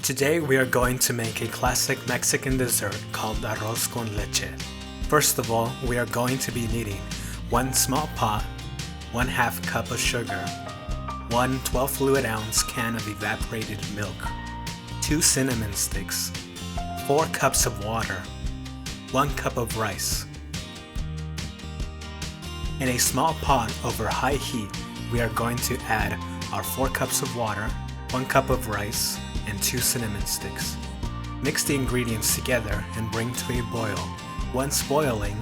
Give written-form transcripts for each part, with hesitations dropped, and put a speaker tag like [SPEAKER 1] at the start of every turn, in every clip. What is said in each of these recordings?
[SPEAKER 1] Today we are going to make a classic Mexican dessert called Arroz con Leche. First of all, we are going to be needing 1 small pot, 1/2 cup of sugar, 1 12 fluid ounce can of evaporated milk, 2 cinnamon sticks, 4 cups of water, 1 cup of rice. In a small pot over high heat, we are going to add our 4 cups of water, 1 cup of rice, and 2 cinnamon sticks. Mix the ingredients together and bring to a boil. Once boiling,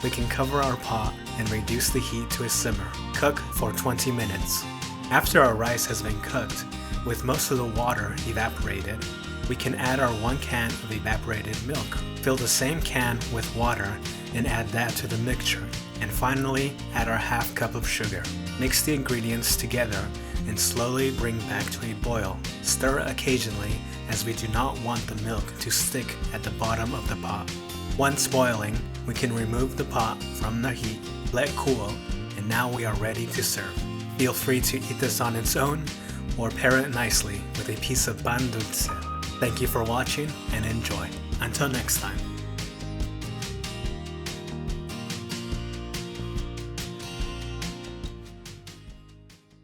[SPEAKER 1] we can cover our pot and reduce the heat to a simmer. Cook for 20 minutes. After our rice has been cooked, with most of the water evaporated, we can add our 1 can of evaporated milk. Fill the same can with water and add that to the mixture. And finally, add our 1/2 cup of sugar. Mix the ingredients together and slowly bring back to a boil. Stir occasionally as we do not want the milk to stick at the bottom of the pot. Once boiling, we can remove the pot from the heat, let cool, and now we are ready to serve. Feel free to eat this on its own or pair it nicely with a piece of pan dulce. Thank you for watching and enjoy. Until next time.